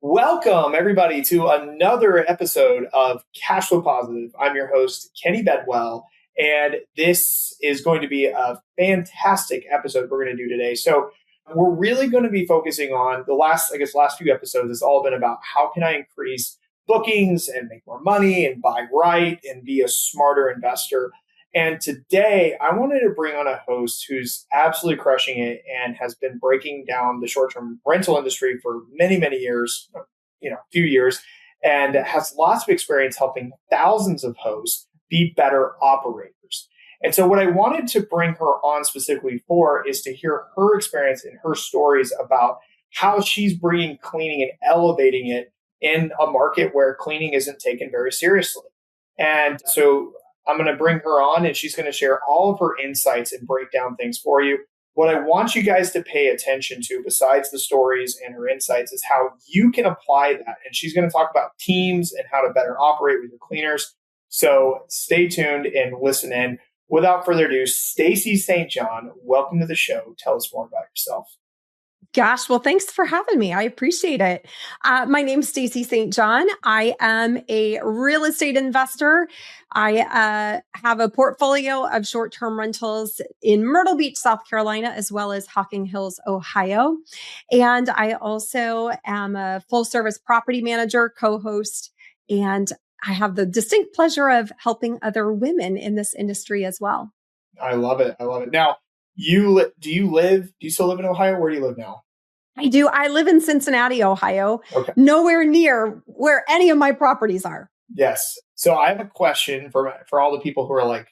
Welcome, everybody, to another episode of Cash Flow Positive. I'm your host, Kenny Bedwell, and this is going to be a fantastic episode we're going to do today. So we're really going to be focusing on the last few episodes. It's all been about how can I increase bookings and make more money and buy right and be a smarter investor. And today I wanted to bring on a host who's absolutely crushing it and has been breaking down the short-term rental industry for many, many years, few years, and has lots of experience helping thousands of hosts be better operators. And so what I wanted to bring her on specifically for is to hear her experience and her stories about how she's bringing cleaning and elevating it in a market where cleaning isn't taken very seriously. And so I'm going to bring her on and she's going to share all of her insights and break down things for you. What I want you guys to pay attention to, besides the stories and her insights, is how you can apply that. And she's going to talk about teams and how to better operate with your cleaners. So stay tuned and listen in. Without further ado, Stacey St. John, welcome to the show. Tell us more about yourself. Gosh, well, thanks for having me. I appreciate it. My name's Stacey St. John. I am a real estate investor. I have a portfolio of short-term rentals in Myrtle Beach, South Carolina, as well as Hocking Hills, Ohio. And I also am a full-service property manager, co-host, and I have the distinct pleasure of helping other women in this industry as well. I love it. I love it. Now, do you still live in Ohio? Where do you live now? I do. I live in Cincinnati, Ohio, nowhere near where any of my properties are. Yes. So I have a question for all the people who are like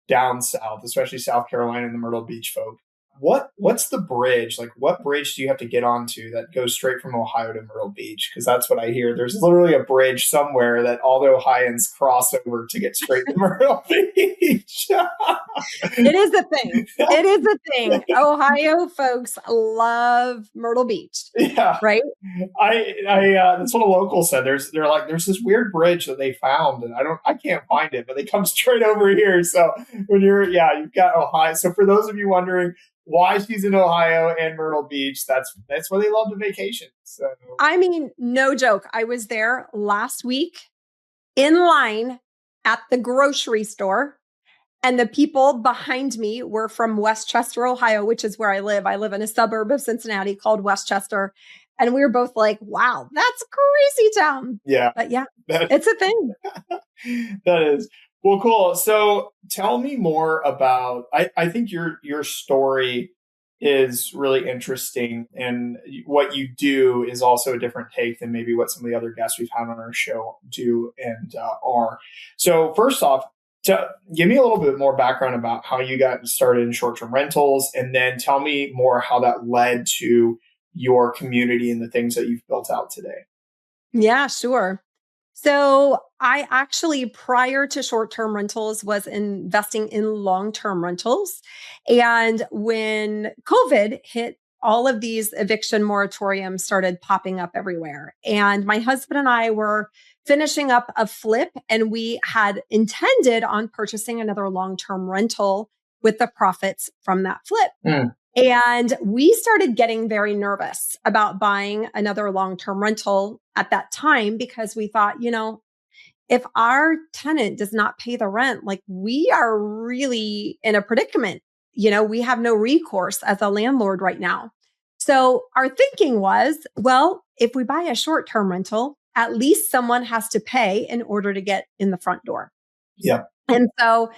down south, especially South Carolina and the Myrtle Beach folk. What's the bridge? Like, what bridge do you have to get onto that goes straight from Ohio to Myrtle Beach? Because that's what I hear. There's literally a bridge somewhere that all the Ohioans cross over to get straight to Myrtle Beach. It is a thing. It is a thing. Ohio folks love Myrtle Beach. Yeah. Right? I that's what a local said. There's this weird bridge that they found and I can't find it, but they come straight over here. So when you've got Ohio. So for those of you wondering why she's in Ohio and Myrtle Beach, that's where they love to vacation. So I mean, no joke. I was there last week in line at the grocery store. And the people behind me were from Westchester, Ohio, which is where I live. I live in a suburb of Cincinnati called Westchester. And we were both like, wow, that's a crazy town. Yeah. But yeah, it's a thing. That is. Well, cool. So tell me more about, I think your story is really interesting. And what you do is also a different take than maybe what some of the other guests we've had on our show do and are. So first off, to give me a little bit more background about how you got started in short-term rentals, and then tell me more how that led to your community and the things that you've built out today. Yeah, sure. So I actually, prior to short-term rentals, was investing in long-term rentals. And when COVID hit, all of these eviction moratoriums started popping up everywhere. And my husband and I were finishing up a flip, and we had intended on purchasing another long-term rental with the profits from that flip. And we started getting very nervous about buying another long-term rental at that time because we thought, if our tenant does not pay the rent, like we are really in a predicament. We have no recourse as a landlord right now. So our thinking was, well, if we buy a short-term rental, at least someone has to pay in order to get in the front door. Yeah. And so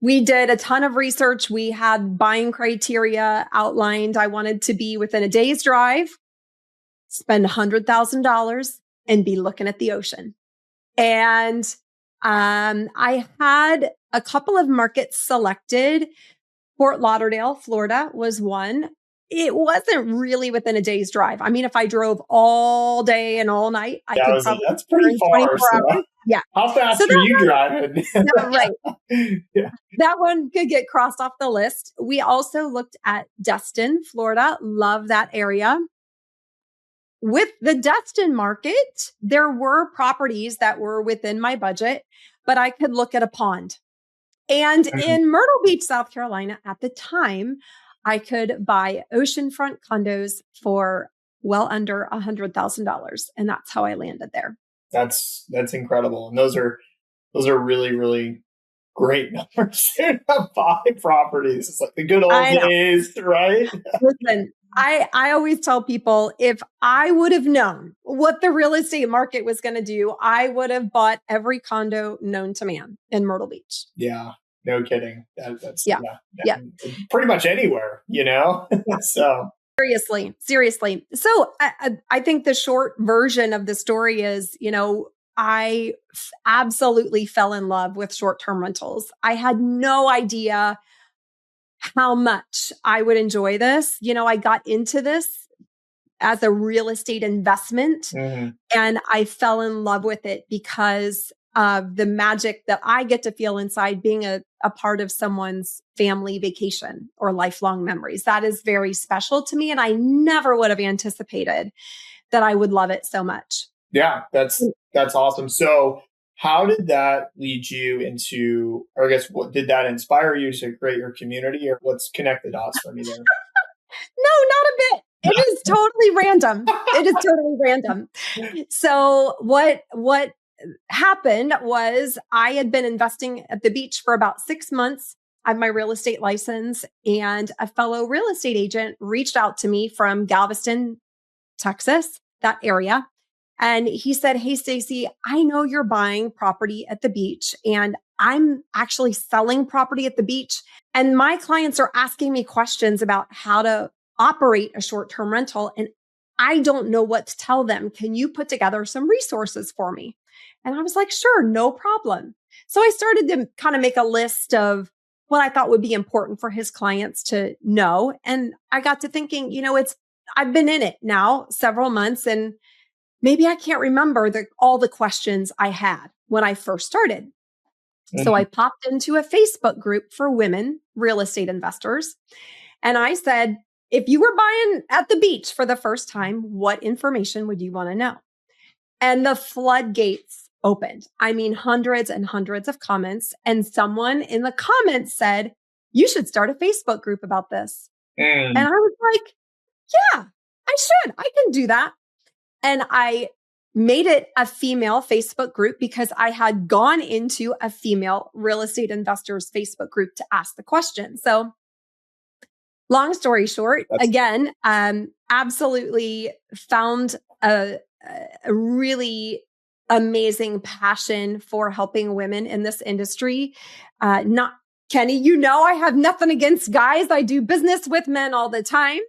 we did a ton of research. We had buying criteria outlined. I wanted to be within a day's drive, spend $100,000 and be looking at the ocean. And I had a couple of markets selected. Fort Lauderdale, Florida was one. It wasn't really within a day's drive. I mean, if I drove all day and all night, I could probably. That's pretty far. So yeah. How fast are you driving? Right. Yeah. That one could get crossed off the list. We also looked at Destin, Florida. Love that area. With the Destin market, there were properties that were within my budget, but I could look at a pond. And in Myrtle Beach, South Carolina, at the time, I could buy oceanfront condos for well under $100,000. And that's how I landed there. That's incredible. And those are really, really great numbers to buy properties. It's like the good old days, right? Listen, I always tell people, if I would have known what the real estate market was going to do, I would have bought every condo known to man in Myrtle Beach. Yeah, no kidding. That's yeah. Pretty much anywhere, So seriously. So I think the short version of the story is, I absolutely fell in love with short-term rentals. I had no idea how much I would enjoy this. I got into this as a real estate investment, and I fell in love with it because of the magic that I get to feel inside being a part of someone's family vacation or lifelong memories. That is very special to me. And I never would have anticipated that I would love it so much. Yeah, that's awesome. So how did that lead you into, or I guess, what did that inspire you to create your community, or what's connected dots for me there? No, not a bit. It is totally random. It is totally random. So what happened was I had been investing at the beach for about 6 months. I have my real estate license, and a fellow real estate agent reached out to me from Galveston, Texas, that area. And he said, "Hey, Stacey, I know you're buying property at the beach, and I'm actually selling property at the beach. And my clients are asking me questions about how to operate a short-term rental. And I don't know what to tell them. Can you put together some resources for me?" And I was like, "Sure, no problem." So I started to kind of make a list of what I thought would be important for his clients to know. And I got to thinking, I've been in it now several months, and maybe I can't remember all the questions I had when I first started. So I popped into a Facebook group for women real estate investors. And I said, if you were buying at the beach for the first time, what information would you want to know? And the floodgates opened. I mean, hundreds and hundreds of comments. And someone in the comments said, "You should start a Facebook group about this." And I was like, yeah, I should. I can do that. And I made it a female Facebook group because I had gone into a female real estate investors Facebook group to ask the question. So long story short, again, absolutely found a really amazing passion for helping women in this industry. Not Kenny, I have nothing against guys. I do business with men all the time.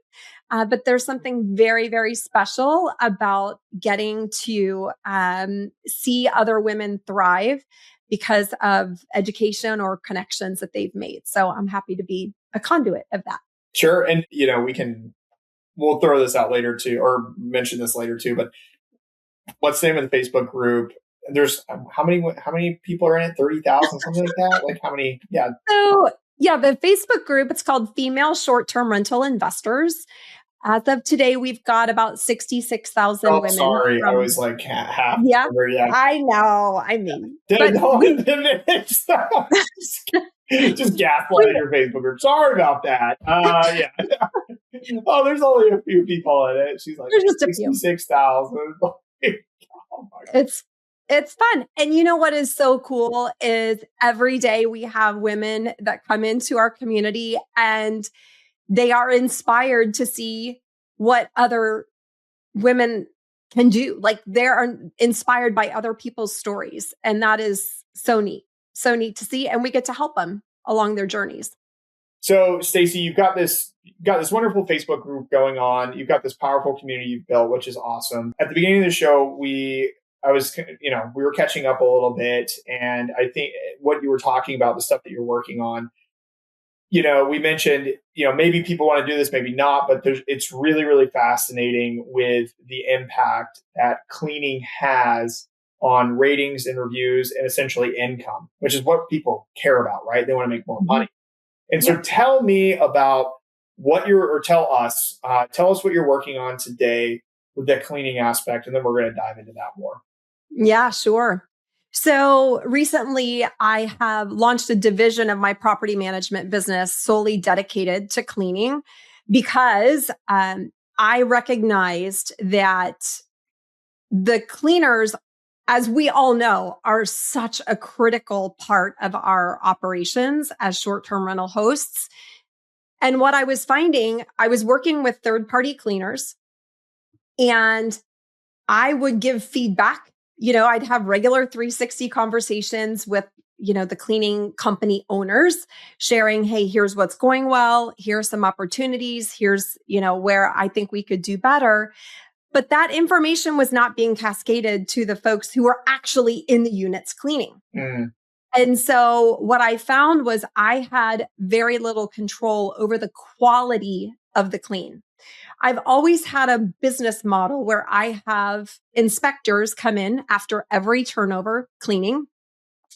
But there's something very, very special about getting to see other women thrive because of education or connections that they've made. So I'm happy to be a conduit of that. Sure. And, we'll throw this out later too, or mention this later too, but what's the name of the Facebook group? There's how many people are in it? 30,000, something like that? Like how many? Yeah. So yeah, the Facebook group, it's called Female Short-Term Rental Investors. As of today, we've got about 66,000 women. Sorry, I was like half. Yeah, I know. I mean, just gaslight your Facebook group. Sorry about that. Yeah. Oh, there's only a few people in it. She's like, there's just 66,000. It's fun. And you know what is so cool is every day we have women that come into our community and they are inspired to see what other women can do. Like they're inspired by other people's stories. And that is so neat to see. And we get to help them along their journeys. So Stacey, you've got this wonderful Facebook group going on. You've got this powerful community you've built, which is awesome. At the beginning of the show, we were catching up a little bit. And I think what you were talking about, the stuff that you're working on, we mentioned, maybe people want to do this, maybe not, but it's really, really fascinating with the impact that cleaning has on ratings and reviews and essentially income, which is what people care about, right? They want to make more money. And so tell me about tell us what you're working on today with that cleaning aspect. And then we're going to dive into that more. Yeah, sure. So recently I have launched a division of my property management business solely dedicated to cleaning because I recognized that the cleaners, as we all know, are such a critical part of our operations as short-term rental hosts. And what I was finding, I was working with third-party cleaners and I would give feedback. I'd have regular 360 conversations with, the cleaning company owners sharing, hey, here's what's going well. Here's some opportunities. Here's, where I think we could do better. But that information was not being cascaded to the folks who were actually in the units cleaning. Mm. And so what I found was I had very little control over the quality of the clean. I've always had a business model where I have inspectors come in after every turnover cleaning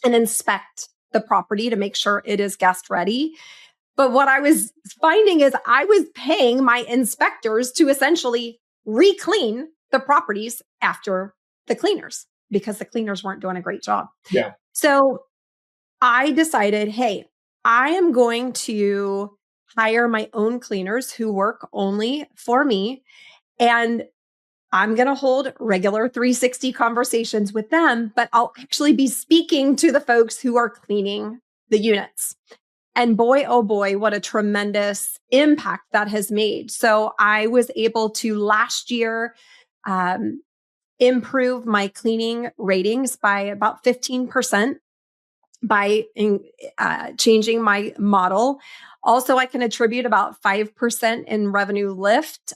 and inspect the property to make sure it is guest ready. But what I was finding is I was paying my inspectors to essentially re-clean the properties after the cleaners because the cleaners weren't doing a great job. Yeah. So I decided, hey, I am going to hire my own cleaners who work only for me. And I'm going to hold regular 360 conversations with them, but I'll actually be speaking to the folks who are cleaning the units. And boy, oh boy, what a tremendous impact that has made. So I was able to last year improve my cleaning ratings by about 15% by changing my model. Also, I can attribute about 5% in revenue lift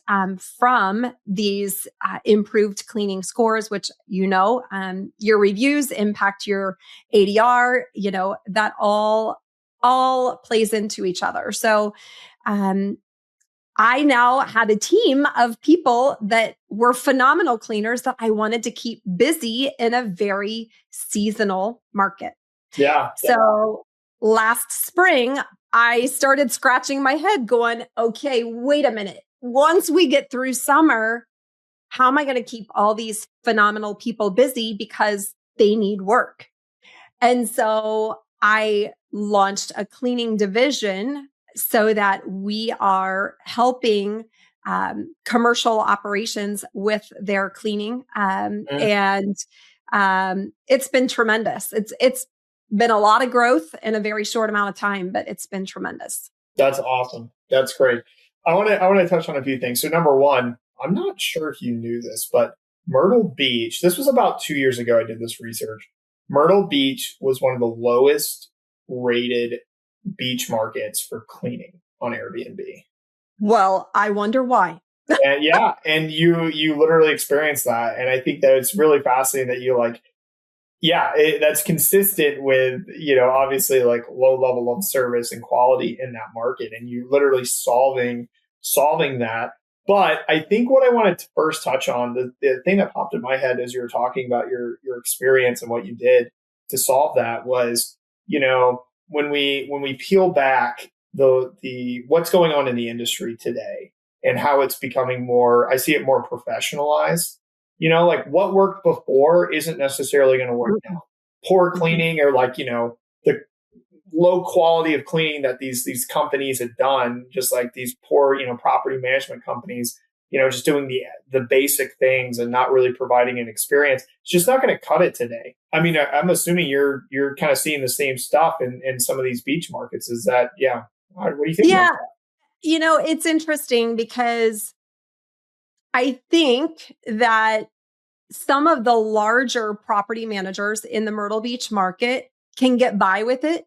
from these improved cleaning scores, which, your reviews impact your ADR, that all plays into each other. So I now had a team of people that were phenomenal cleaners that I wanted to keep busy in a very seasonal market. Yeah. So last spring, I started scratching my head going, okay, wait a minute. Once we get through summer, how am I going to keep all these phenomenal people busy because they need work? And so I launched a cleaning division so that we are helping commercial operations with their cleaning. And it's been tremendous. It's been a lot of growth in a very short amount of time, but it's been tremendous. That's awesome. That's great. I want to touch on a few things. So number one, I'm not sure if you knew this, but Myrtle Beach, this was about 2 years ago I did this research. Myrtle Beach was one of the lowest rated beach markets for cleaning on Airbnb. Well, I wonder why. And yeah, and you literally experienced that. And I think that it's really fascinating that you that's consistent with, obviously like low level of service and quality in that market. And you literally solving that. But I think what I wanted to first touch on, the thing that popped in my head as you were talking about your experience and what you did to solve that was, when we peel back the what's going on in the industry today and how it's becoming more, I see it more professionalized. Like what worked before isn't necessarily going to work now. Poor cleaning or the low quality of cleaning that these companies have done, just like these poor, property management companies, just doing the basic things and not really providing an experience. It's just not going to cut it today. I mean, I'm assuming you're kind of seeing the same stuff in some of these beach markets. Is that, yeah. What do you think? Yeah. It's interesting because I think that some of the larger property managers in the Myrtle Beach market can get by with it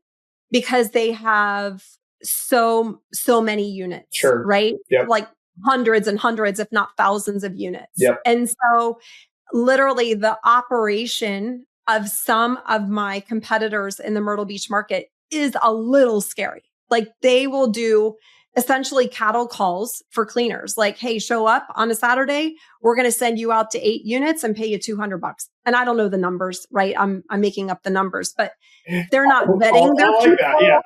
because they have so many units, sure. Right? Yep. Like hundreds and hundreds, if not thousands of units. Yep. And so literally the operation of some of my competitors in the Myrtle Beach market is a little scary. Like they will do essentially cattle calls for cleaners. Like, hey, show up on a Saturday. We're going to send you out to 8 units and pay you $200. And I don't know the numbers, right? I'm making up the numbers, but they're not vetting their people. That. Yeah,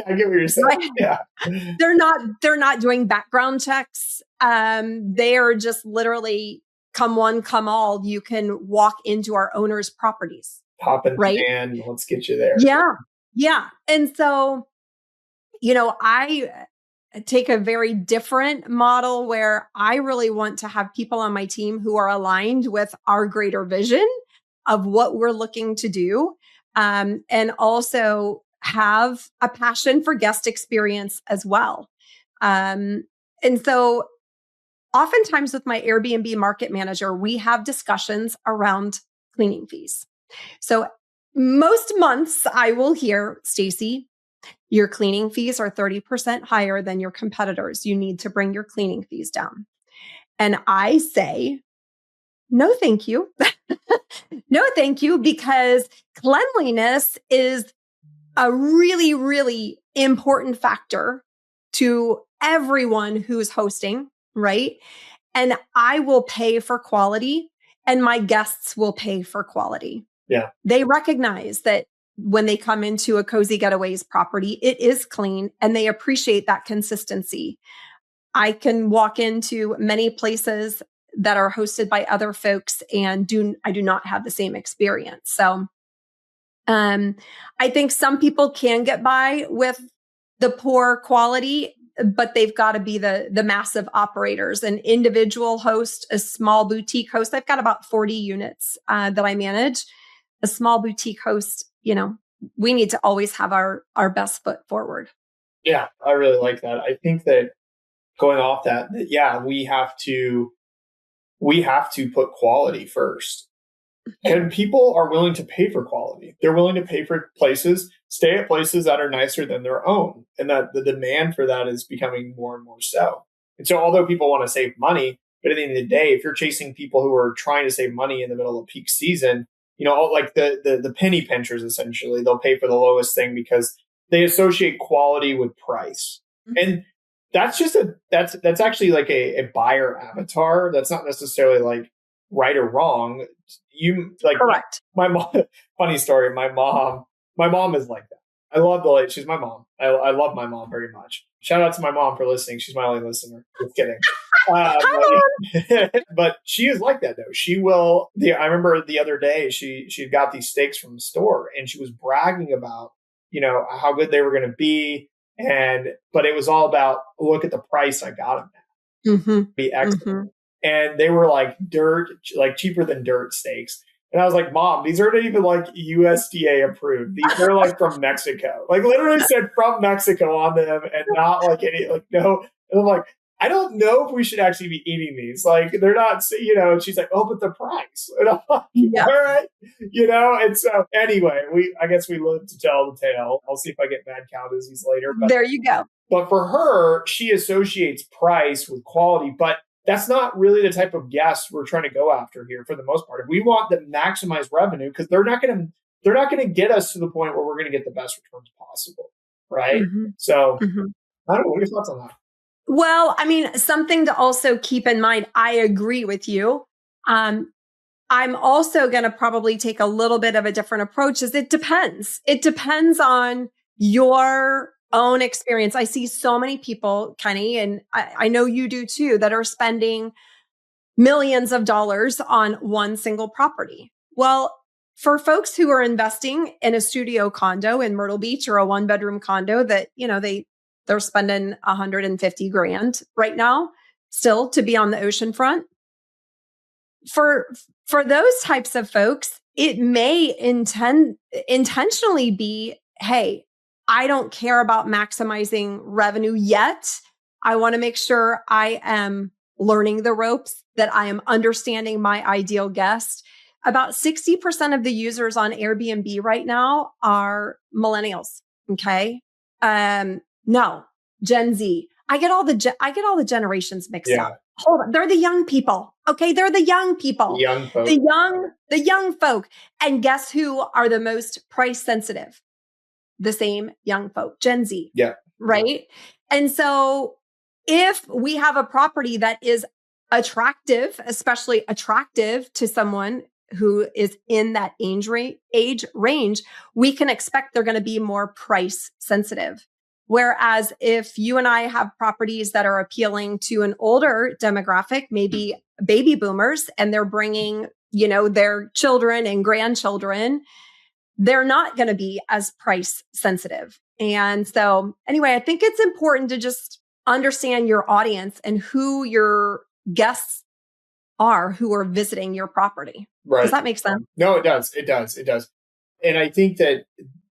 I get what you're saying. Right? Yeah, they're not doing background checks. They are just literally come one, come all. You can walk into our owners' properties. Pop in right? and let's get you there. Yeah. And so, take a very different model where I really want to have people on my team who are aligned with our greater vision of what we're looking to do. And also have a passion for guest experience as well. And so oftentimes with my Airbnb market manager, we have discussions around cleaning fees. So most months I will hear, Stacey, your cleaning fees are 30% higher than your competitors. You need to bring your cleaning fees down. And I say, no, thank you. No, thank you, because cleanliness is a really, really important factor to everyone who's hosting, right? And I will pay for quality and my guests will pay for quality. Yeah. They recognize that when they come into a Cozy Getaways property, it is clean and they appreciate that consistency. I can walk into many places that are hosted by other folks and I do not have the same experience. So I think some people can get by with the poor quality, but they've got to be the massive operators. An individual host, a small boutique host. I've got about 40 units that I manage. A small boutique host, we need to always have our best foot forward. Yeah, I really like that. I think that going off that, yeah, we have to put quality first. And people are willing to pay for quality. They're willing to pay for stay at places that are nicer than their own. And that the demand for that is becoming more and more so. And so although people want to save money, but at the end of the day, if you're chasing people who are trying to save money in the middle of peak season, like the penny pinchers, essentially, they'll pay for the lowest thing because they associate quality with price. Mm-hmm. And that's actually like a buyer avatar. That's not necessarily like right or wrong. Correct. My mom, funny story. My mom is like that. I love the lady. She's my mom. I love my mom very much. Shout out to my mom for listening. She's my only listener. Just kidding. But she is like that though. She will. I remember the other day she got these steaks from the store and she was bragging about how good they were going to be, but it was all about look at the price I got them at. Mm-hmm. Be excellent. Mm-hmm. And they were like cheaper than dirt steaks. And I was like, Mom, these aren't even like USDA approved. These are like from Mexico. Like literally said from Mexico on them and not like any, like no. And I'm like, I don't know if we should actually be eating these. Like they're not, and she's like, oh, but the price. And I'm like, yeah. All right. And so anyway, I guess we live to tell the tale. I'll see if I get mad cow disease later. But there you go. But for her, she associates price with quality, but that's not really the type of guests we're trying to go after here for the most part. If we want to maximize revenue, because they're not going to get us to the point where we're going to get the best returns possible, right? Mm-hmm. So I don't know. What are your thoughts on that? Well, I mean, something to also keep in mind. I agree with you. I'm also going to probably take a little bit of a different approach. Is it depends. It depends on your own experience. I see so many people, Kenny, and I know you do too, that are spending millions of dollars on one single property. Well, for folks who are investing in a studio condo in Myrtle Beach or a 1-bedroom condo that, they're spending $150,000 right now still to be on the oceanfront. For those types of folks, it may intentionally be, hey, I don't care about maximizing revenue yet. I want to make sure I am learning the ropes, that I am understanding my ideal guest. About 60% of the users on Airbnb right now are millennials. Okay. No, Gen Z. I get all the generations mixed up. Hold on. They're the young people. Okay. They're the young people. Young folk. The young folk. And guess who are the most price sensitive? The same young folk, Gen Z. Yeah. Right. And so if we have a property that is attractive, especially attractive to someone who is in that age range, we can expect they're going to be more price sensitive. Whereas if you and I have properties that are appealing to an older demographic, maybe baby boomers, and they're bringing, their children and grandchildren, they're not going to be as price sensitive. And so anyway, I think it's important to just understand your audience and who your guests are who are visiting your property. Right. Does that make sense? No, it does. It does. It does. And I think that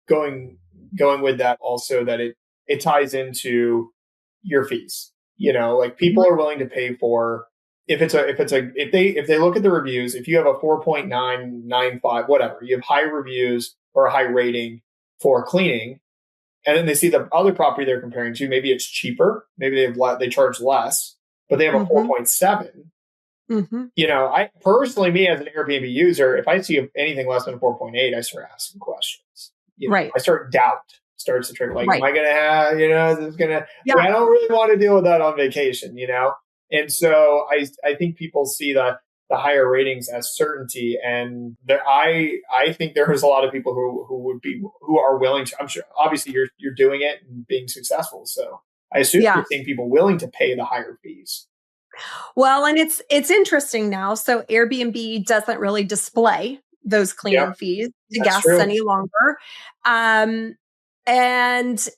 going with that also, that it ties into your fees. Like people are willing to pay for, if they look at the reviews, if you have a 4.995, whatever, you have high reviews or a high rating for cleaning, and then they see the other property they're comparing to, maybe it's cheaper, maybe they charge less, but they have a 4.7. I personally, me as an Airbnb user, if I see anything less than a 4.8, I start asking questions. Right. I start starts to trigger. Like, am I going to have, is this going to, I don't really want to deal with that on vacation, And so I think people see the higher ratings as certainty. And I think there's a lot of people who are willing to, I'm sure, obviously you're doing it and being successful. So I assume you're seeing people willing to pay the higher fees. Well, and it's interesting now. So Airbnb doesn't really display those cleaning fees to guests any longer. And,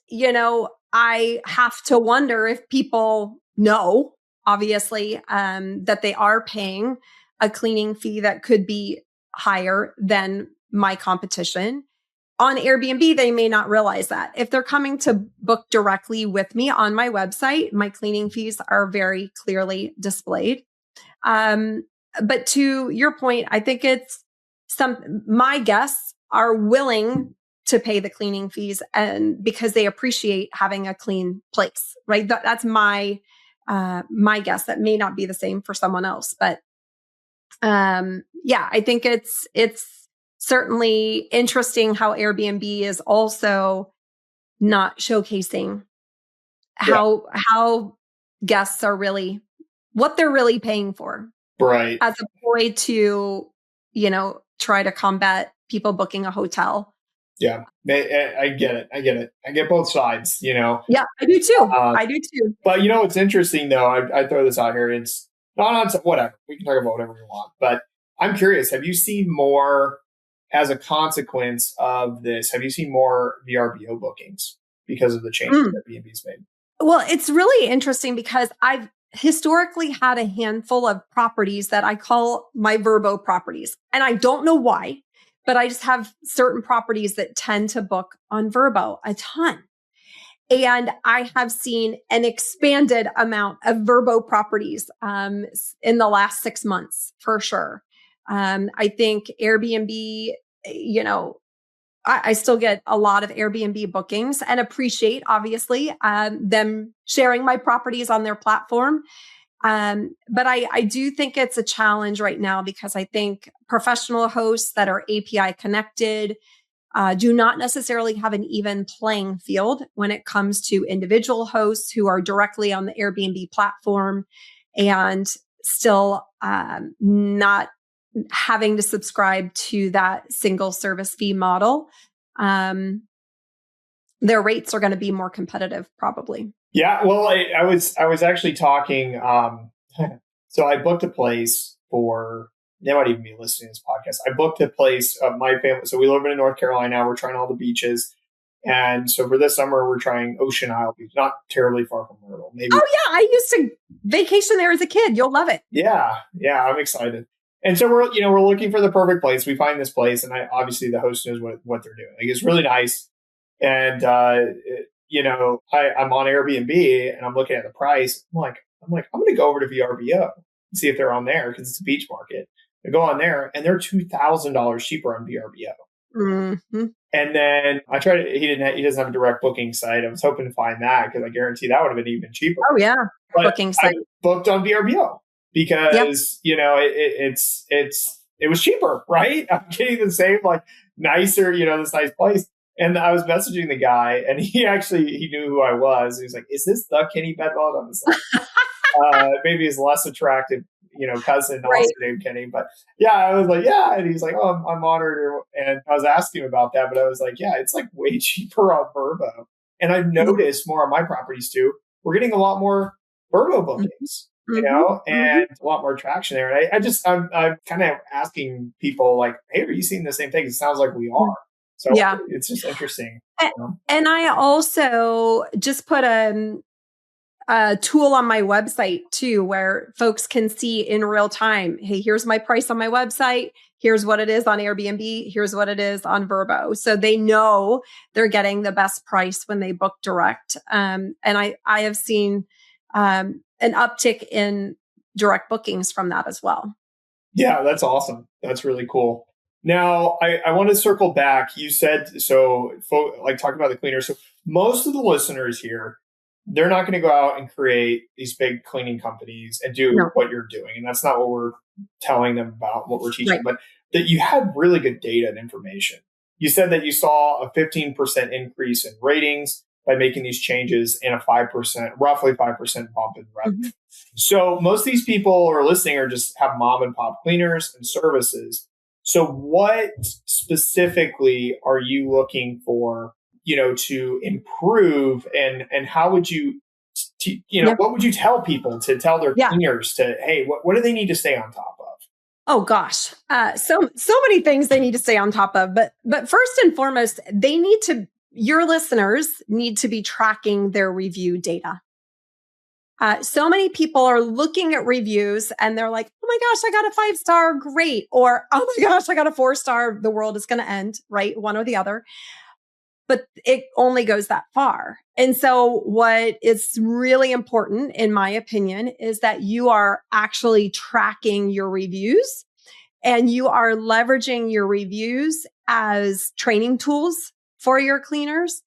I have to wonder if people know, obviously, that they are paying a cleaning fee that could be higher than my competition. On Airbnb, they may not realize that. If they're coming to book directly with me on my website, my cleaning fees are very clearly displayed. But to your point, I think it's my guests are willing to pay the cleaning fees, and because they appreciate having a clean place, right? That's my guess. That may not be the same for someone else, but I think it's certainly interesting how Airbnb is also not showcasing how guests are really, what they're really paying for. Right. As a way to, try to combat people booking a hotel. Yeah, I get it. I get both sides, Yeah, I do too. But what's interesting though, I throw this out here. It's not on whatever. We can talk about whatever we want, but I'm curious, have you seen more as a consequence of this? Have you seen more VRBO bookings because of the changes that Airbnb's made? Well, it's really interesting because I've historically had a handful of properties that I call my Vrbo properties. And I don't know why, but I just have certain properties that tend to book on Vrbo a ton. And I have seen an expanded amount of Vrbo properties in the last 6 months, for sure. I think Airbnb, I still get a lot of Airbnb bookings and appreciate, obviously, them sharing my properties on their platform. But I do think it's a challenge right now because I think professional hosts that are API connected do not necessarily have an even playing field when it comes to individual hosts who are directly on the Airbnb platform and still not having to subscribe to that single service fee model. Their rates are going to be more competitive, probably. Yeah, well, I was actually talking. So I booked a place for. They might even be listening to this podcast. I booked a place of my family. So we live in North Carolina. We're trying all the beaches, and so for this summer we're trying Ocean Isle Beach, not terribly far from Myrtle. Maybe. Oh yeah, I used to vacation there as a kid. You'll love it. Yeah, I'm excited. And so we're looking for the perfect place. We find this place, and obviously the host knows what they're doing. Like, it's really nice. And I'm on Airbnb and I'm looking at the price. I'm like, I'm going to go over to VRBO and see if they're on there because it's a beach market. I go on there and they're $2,000 cheaper on VRBO. Mm-hmm. And then I tried. He doesn't have a direct booking site. I was hoping to find that because I guarantee that would have been even cheaper. Oh yeah, but booking site. I booked on VRBO because it was cheaper, right? I'm getting the same nicer, this nice place. And I was messaging the guy, and he knew who I was. He was like, "Is this the Kenny Bedwell?" And I was like, maybe his less attractive, cousin, right, also named Kenny. But yeah, I was like, yeah. And he's like, "Oh, I'm honored." And I was asking him about that, but I was like, yeah, it's way cheaper on Vrbo. And I've noticed more on my properties too. We're getting a lot more Vrbo bookings, and a lot more traction there. And I'm kind of asking people hey, are you seeing the same thing? It sounds like we are. So yeah, it's just interesting. And I also just put a a tool on my website too, where folks can see in real time, hey, here's my price on my website. Here's what it is on Airbnb. Here's what it is on Vrbo. So they know they're getting the best price when they book direct. And I have seen an uptick in direct bookings from that as well. Yeah, that's awesome. That's really cool. Now, I want to circle back. You said, so like talking about the cleaners. So most of the listeners here, they're not going to go out and create these big cleaning companies and do what you're doing. And that's not what we're telling them about, what we're teaching, but that you had really good data and information. You said that you saw a 15% increase in ratings by making these changes and roughly 5% bump in revenue. Mm-hmm. So most of these people who are listening are just have mom and pop cleaners and services. So what specifically are you looking for, to improve, and how would you, what would you tell people to tell their cleaners to, hey, what do they need to stay on top of? Oh gosh, so many things they need to stay on top of. But first and foremost, your listeners need to be tracking their review data. So many people are looking at reviews and they're like, oh my gosh, I got a 5-star, great. Or, oh my gosh, I got a 4-star, the world is going to end, right? One or the other. But it only goes that far. And so what is really important, in my opinion, is that you are actually tracking your reviews and you are leveraging your reviews as training tools for your cleaners.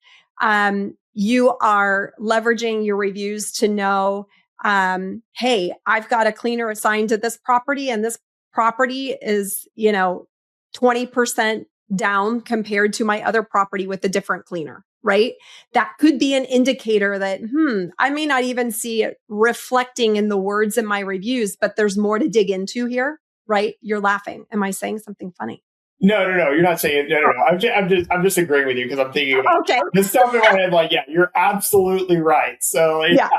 You are leveraging your reviews to know, hey, I've got a cleaner assigned to this property and this property is, 20% down compared to my other property with a different cleaner, right? That could be an indicator that, I may not even see it reflecting in the words in my reviews, but there's more to dig into here, right? You're laughing. Am I saying something funny? No. You're not saying it. No. I'm just agreeing with you because I'm thinking about this stuff in my head. Like, yeah, you're absolutely right. So yeah.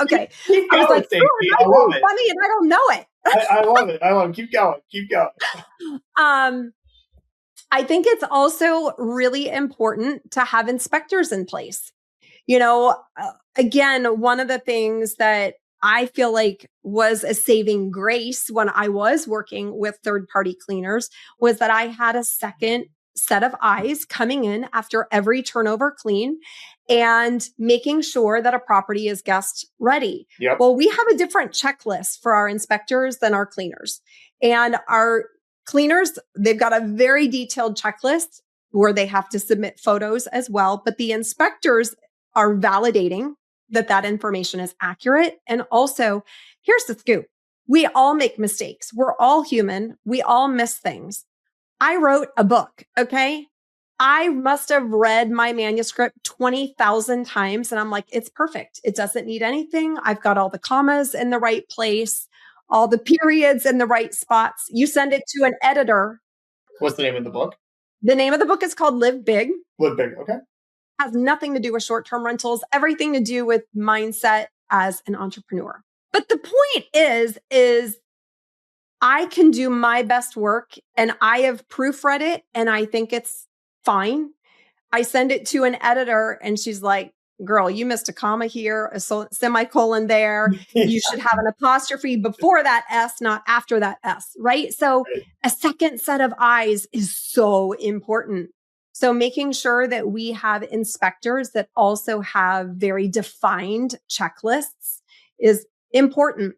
Okay. Keep going, I was like, Stacey. I love it. Funny, and I don't know it. I love it. Keep going. I think it's also really important to have inspectors in place. Again, one of the things that I feel like was a saving grace when I was working with third-party cleaners was that I had a second set of eyes coming in after every turnover clean and making sure that a property is guest ready. Yep. Well, we have a different checklist for our inspectors than our cleaners. And our cleaners, they've got a very detailed checklist where they have to submit photos as well. But the inspectors are validating that information is accurate. And also, here's the scoop. We all make mistakes. We're all human. We all miss things. I wrote a book, okay? I must have read my manuscript 20,000 times. And I'm like, it's perfect. It doesn't need anything. I've got all the commas in the right place, all the periods in the right spots. You send it to an editor. What's the name of the book? The name of the book is called Live Big. Live Big, okay. Has nothing to do with short-term rentals, everything to do with mindset as an entrepreneur. But the point is I can do my best work and I have proofread it and I think it's fine. I send it to an editor and she's like, girl, you missed a comma here, a semicolon there. You should have an apostrophe before that S, not after that S, right? So a second set of eyes is so important. So making sure that we have inspectors that also have very defined checklists is important.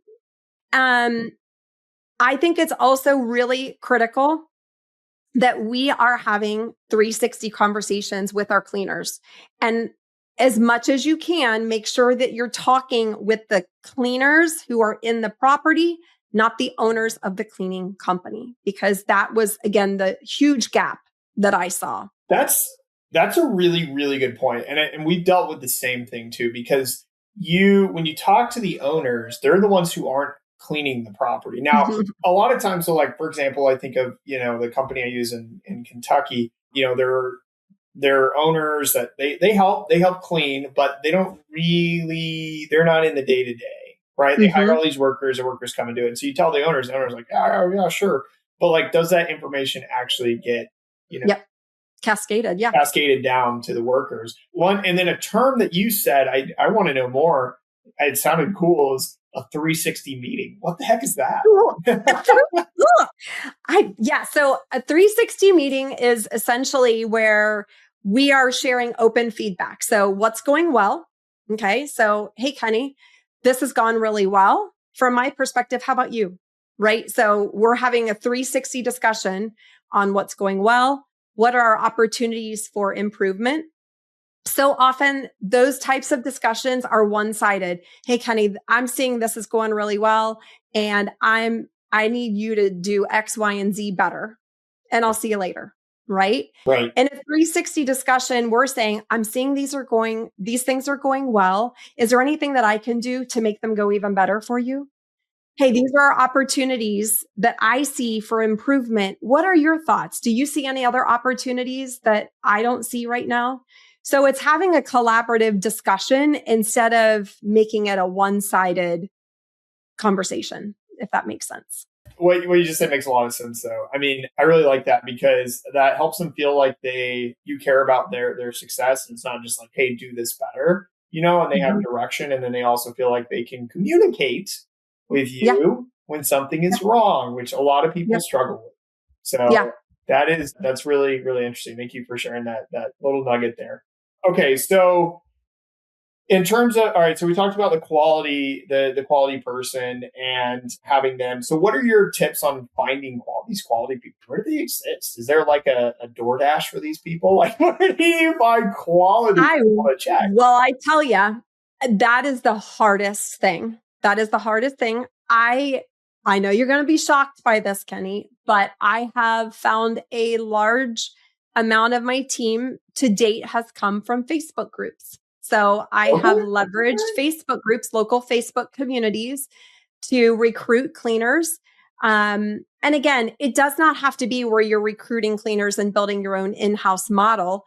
I think it's also really critical that we are having 360 conversations with our cleaners. And as much as you can, make sure that you're talking with the cleaners who are in the property, not the owners of the cleaning company, because that was, again, the huge gap that I saw. That's a really, really good point. And we've dealt with the same thing too, because when you talk to the owners, they're the ones who aren't cleaning the property. Now, a lot of times, so like, for example, I think of, the company I use in Kentucky, they're owners that they help clean, but they're not in the day to day, right? They hire all these workers and workers come and do it. And so you tell the owners are like, oh yeah, sure. But like, does that information actually get, Yep. Cascaded. Yeah. cascaded down to the workers. One, and then a term that you said, I want to know more. It sounded cool. Is a 360 meeting. What the heck is that? So a 360 meeting is essentially where we are sharing open feedback. So what's going well? Okay. So, hey, Kenny, this has gone really well. From my perspective, how about you? Right. So we're having a 360 discussion on what's going well. What are our opportunities for improvement? So often those types of discussions are one-sided. Hey, Kenny, I'm seeing this is going really well, and I need you to do X, Y, and Z better. And I'll see you later. Right. Right. In a 360 discussion, we're saying, I'm seeing these things are going well. Is there anything that I can do to make them go even better for you? Hey, these are opportunities that I see for improvement. What are your thoughts? Do you see any other opportunities that I don't see right now? So it's having a collaborative discussion instead of making it a one-sided conversation, if that makes sense. What you just said makes a lot of sense, though. I mean, I really like that because that helps them feel like you care about their success. And it's not just like, hey, do this better, and they have direction. And then they also feel like they can communicate with you when something is wrong, which a lot of people struggle with. So that's really, really interesting. Thank you for sharing that little nugget there. Okay, so in terms of, all right, so we talked about the quality person and having them. So what are your tips on finding these quality people? Where do they exist? Is there like a DoorDash for these people? Like, where do you find quality people to check? Well, I tell you, that is the hardest thing. That is the hardest thing. I know you're going to be shocked by this, Kenny, but I have found a large amount of my team to date has come from Facebook groups. So I have leveraged Facebook groups, local Facebook communities to recruit cleaners. And again, it does not have to be where you're recruiting cleaners and building your own in-house model.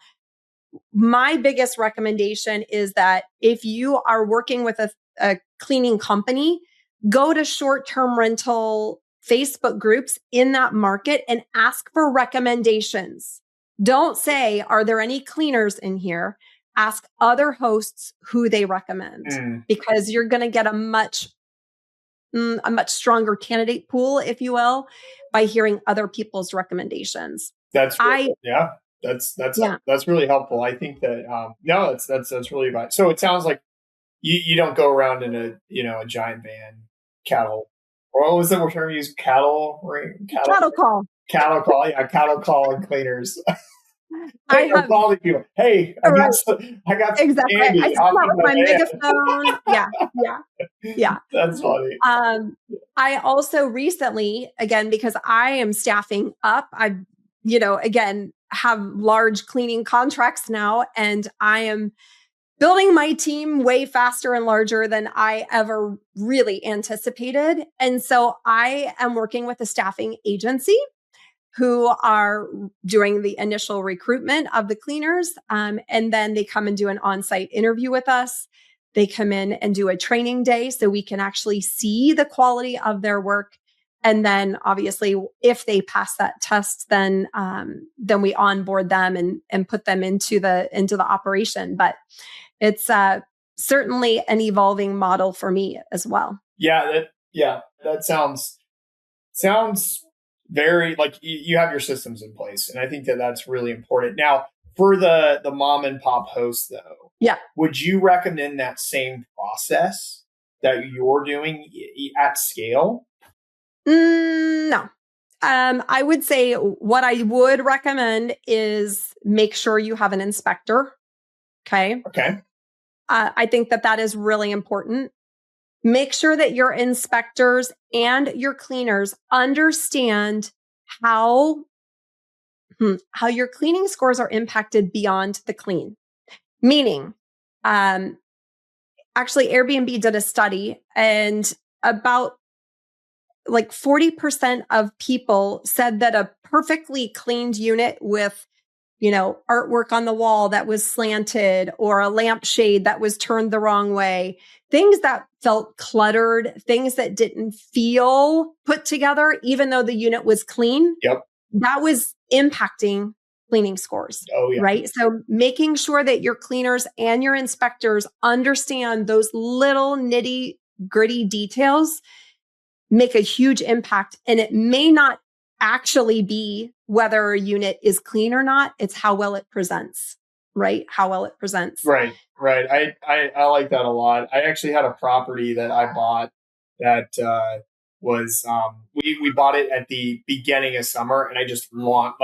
My biggest recommendation is that if you are working with a cleaning company, go to short-term rental Facebook groups in that market and ask for recommendations. Don't say, are there any cleaners in here? Ask other hosts who they recommend because you're going to get a much stronger candidate pool, if you will, by hearing other people's recommendations. That's really helpful. I think that that's really about. So it sounds like you don't go around in a giant van, cattle. What was the term used? Cattle call. Cattle call. Yeah, cattle call and cleaners. Hey, I have quality people. Hey, I got exactly. Andy. I come out with my megaphone. Yeah. That's funny. I also recently, again, because I am staffing up, I, again, have large cleaning contracts now, and I am building my team way faster and larger than I ever really anticipated. And so I am working with a staffing agency who are doing the initial recruitment of the cleaners. And then they come and do an on-site interview with us. They come in and do a training day so we can actually see the quality of their work. And then obviously, if they pass that test, then we onboard them and put them into the operation. But it's certainly an evolving model for me as well. That sounds very like you have your systems in place, and I think that's really important. Now, for the mom and pop host, though, would you recommend that same process that you're doing at scale? No. I would say what I would recommend is make sure you have an inspector. Okay. I think that is really important. Make sure that your inspectors and your cleaners understand how your cleaning scores are impacted beyond the clean. Meaning, actually, Airbnb did a study, and about like 40% of people said that a perfectly cleaned unit with artwork on the wall that was slanted or a lampshade that was turned the wrong way, things that felt cluttered, things that didn't feel put together, even though the unit was clean. Yep. That was impacting cleaning scores. Oh, yeah. Right. So making sure that your cleaners and your inspectors understand those little nitty gritty details make a huge impact. And it may not actually be whether a unit is clean or not. It's how well it presents, right? How well it presents. Right. I like that a lot. I actually had a property that I bought that was we bought it at the beginning of summer, and I just launched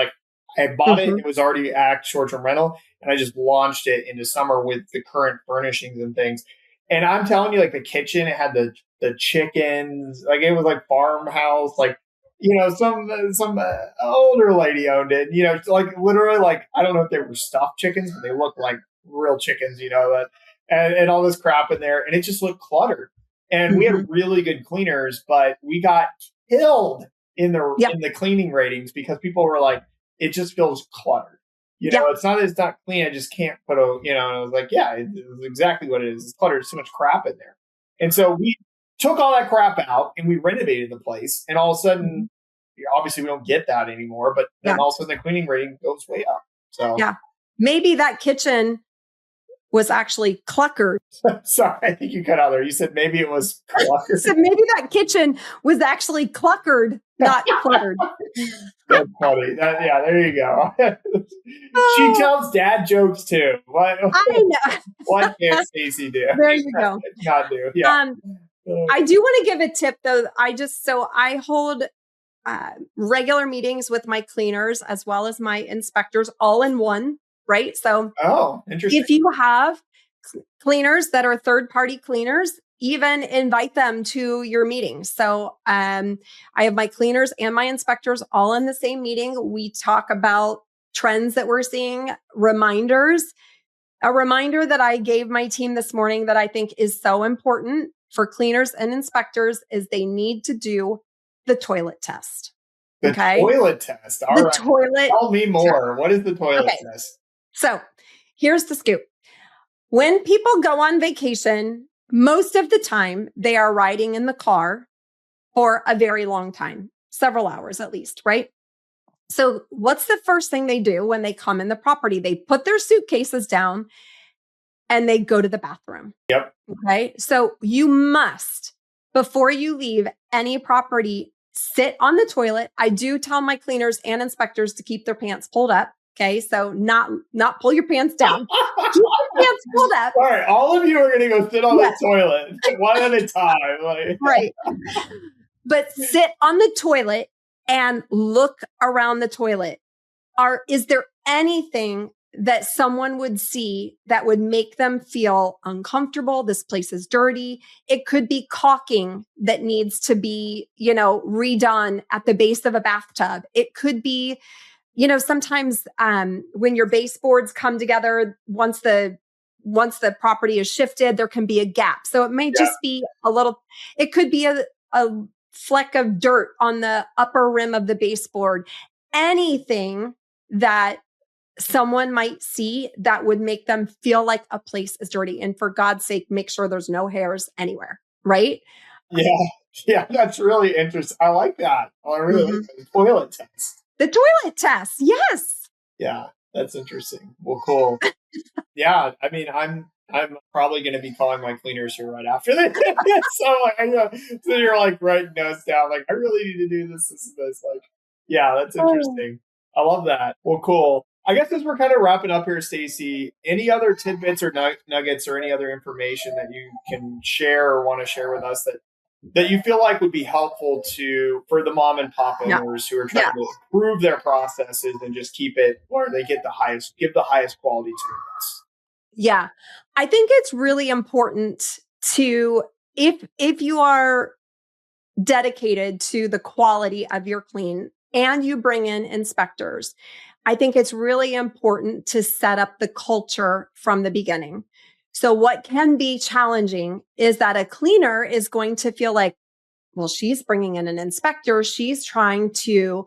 I bought it. It was already short-term rental, and I just launched it into summer with the current furnishings and things. And I'm telling you, like the kitchen, it had the chickens, like it was like farmhouse, like some older lady owned it. Like literally, like I don't know if they were stuffed chickens, but they looked like real chickens. That and all this crap in there, and it just looked cluttered. And we had really good cleaners, but we got killed in the cleaning ratings because people were like, it just feels cluttered. It's not clean. I just can't put and I was like, yeah, it's exactly what it is. It's cluttered. There's so much crap in there. And so we took all that crap out and we renovated the place. And all of a sudden, obviously we don't get that anymore, but then all of a sudden the cleaning rating goes way up. So maybe that kitchen was actually cluckered. Sorry, I think you cut out there. You said maybe it was cluttered. So maybe that kitchen was actually cluckered, not cluttered. That's funny. There you go. She tells dad jokes too. What? I know. What can Stacey do? There you go. Not do. Yeah. I do want to give a tip though. I hold regular meetings with my cleaners as well as my inspectors all in one. Right. So, interesting. If you have cleaners that are third-party cleaners, even invite them to your meetings. So, I have my cleaners and my inspectors all in the same meeting. We talk about trends that we're seeing, reminders. A reminder that I gave my team this morning that I think is so important for cleaners and inspectors is they need to do the toilet test. The toilet test. All right. Toilet. Tell me more. Test. What is the toilet test? So here's the scoop. When people go on vacation, most of the time they are riding in the car for a very long time, several hours at least, right? So what's the first thing they do when they come in the property? They put their suitcases down and they go to the bathroom. Yep. Okay. So you must, before you leave any property, sit on the toilet. I do tell my cleaners and inspectors to keep their pants pulled up. Okay, so not pull your pants down. Keep your pants pulled up. All right, all of you are going to go sit on the toilet one at a time. Right. But sit on the toilet and look around the toilet. Is there anything that someone would see that would make them feel uncomfortable? This place is dirty. It could be caulking that needs to be, redone at the base of a bathtub. It could be sometimes when your baseboards come together, once the property is shifted, there can be a gap. So it may just be it could be a fleck of dirt on the upper rim of the baseboard. Anything that someone might see that would make them feel like a place is dirty. And for God's sake, make sure there's no hairs anywhere, right? Yeah, that's really interesting. I like that. I really like the toilet test. The toilet test. Yes. Yeah, that's interesting. Well, cool. Yeah, I mean, I'm probably going to be calling my cleaners here right after this. So you're like writing notes down. Like, I really need to do this. Like, yeah, that's interesting. I love that. Well, cool. I guess as we're kind of wrapping up here, Stacey, any other tidbits or nuggets or any other information that you can share or want to share with us that you feel like would be helpful for the mom and pop owners who are trying to improve their processes and just keep it where they give the highest quality to us? Yeah. I think it's really important to, if you are dedicated to the quality of your clean and you bring in inspectors, I think it's really important to set up the culture from the beginning. So what can be challenging is that a cleaner is going to feel like, well, she's bringing in an inspector. She's trying to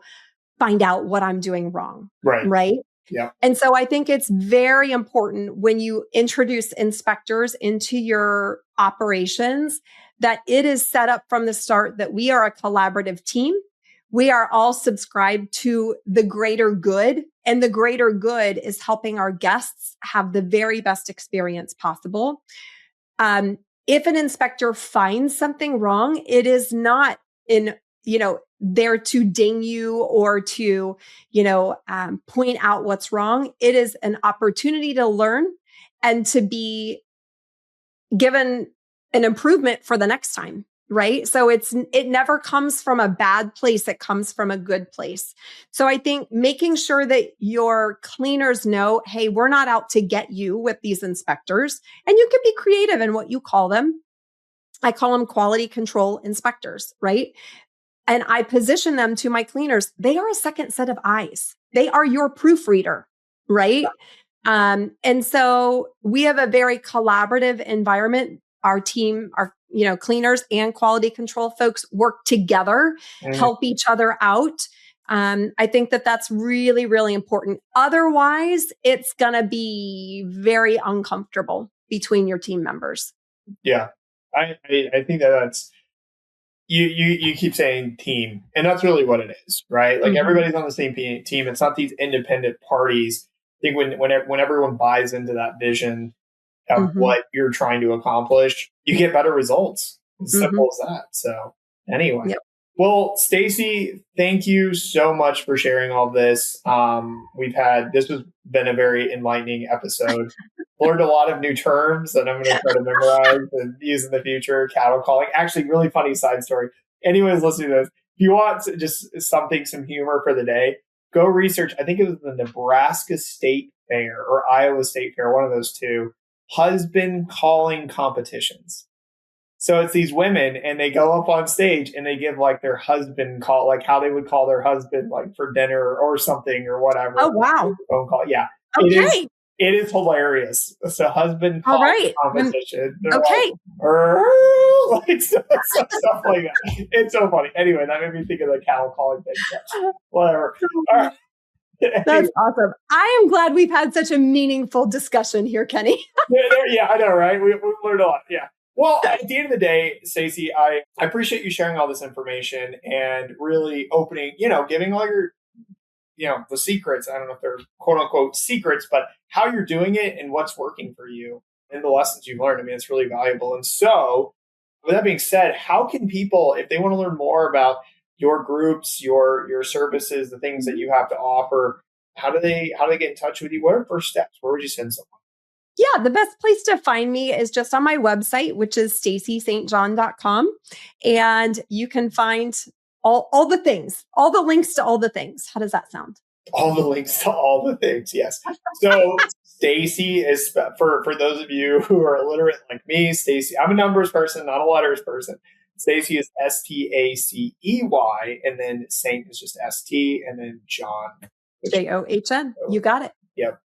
find out what I'm doing wrong. Right. Yeah. And so I think it's very important when you introduce inspectors into your operations that it is set up from the start that we are a collaborative team. we are all subscribed to the greater good. And the greater good is helping our guests have the very best experience possible. If an inspector finds something wrong, it is not there to ding you or to, point out what's wrong. It is an opportunity to learn and to be given an improvement for the next time. Right. So it never comes from a bad place. It comes from a good place. So I think making sure that your cleaners know, hey, we're not out to get you with these inspectors, and you can be creative in what you call them. I call them quality control inspectors, right? And I position them to my cleaners. They are a second set of eyes. They are your proofreader, right? And so we have a very collaborative environment. Our team, our cleaners and quality control folks work together, help each other out. I think that that's really, really important. Otherwise, it's going to be very uncomfortable between your team members. Yeah, I think that's you keep saying team, and that's really what it is, right? Like everybody's on the same team. It's not these independent parties. I think when everyone buys into that vision of what you're trying to accomplish, you get better results. As simple as that. So anyway, well, Stacey, thank you so much for sharing all this. This has been a very enlightening episode. Learned a lot of new terms that I'm going to try to memorize and use in the future. Cattle calling. Actually, really funny side story. Anyways, listening to this, if you want just some humor for the day, go research. I think it was the Nebraska State Fair or Iowa State Fair, one of those two, husband calling competitions. So it's these women and they go up on stage and they give like their husband call, like how they would call their husband like for dinner or something or whatever. Oh, wow. Phone call. Yeah. Okay. It is hilarious. So husband call competition. Okay. Like stuff like that. It's so funny. Anyway, that made me think of the cattle calling thing. Whatever. All right. That's awesome. I am glad we've had such a meaningful discussion here, Kenny. Yeah, I know, right? We learned a lot. Yeah. Well, at the end of the day, Stacey, I appreciate you sharing all this information and really opening, giving all your, the secrets. I don't know if they're quote unquote secrets, but how you're doing it and what's working for you and the lessons you've learned. I mean, it's really valuable. And so with that being said, how can people, if they want to learn more about your groups, your services, the things that you have to offer, how do they get in touch with you? What are first steps? Where would you send someone? Yeah, the best place to find me is just on my website, which is staceystjohn.com. And you can find all the things, all the links to all the things. How does that sound? All the links to all the things, yes. So Stacey is, for those of you who are illiterate like me, Stacey, I'm a numbers person, not a letters person. Stacey is Stacey, and then Saint is just St, and then John. John. You got it. Yep.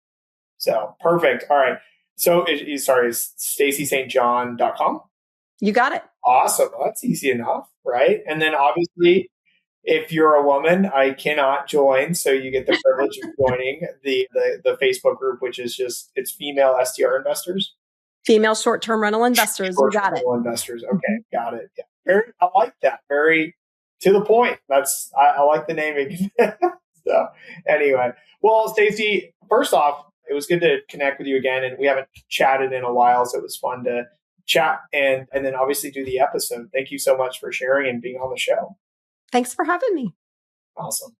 So perfect. All right. So it's StaceySt.com. You got it. Awesome. Well, that's easy enough, right? And then obviously, if you're a woman, I cannot join. So you get the privilege of joining the Facebook group, which is it's female STR investors. Female short-term rental investors. You got it. Investors. Okay. Got it. Yeah. I like that. Very to the point. I like the naming. So anyway, well, Stacey, first off, it was good to connect with you again, and we haven't chatted in a while, so it was fun to chat and then obviously do the episode. Thank you so much for sharing and being on the show. Thanks for having me. Awesome.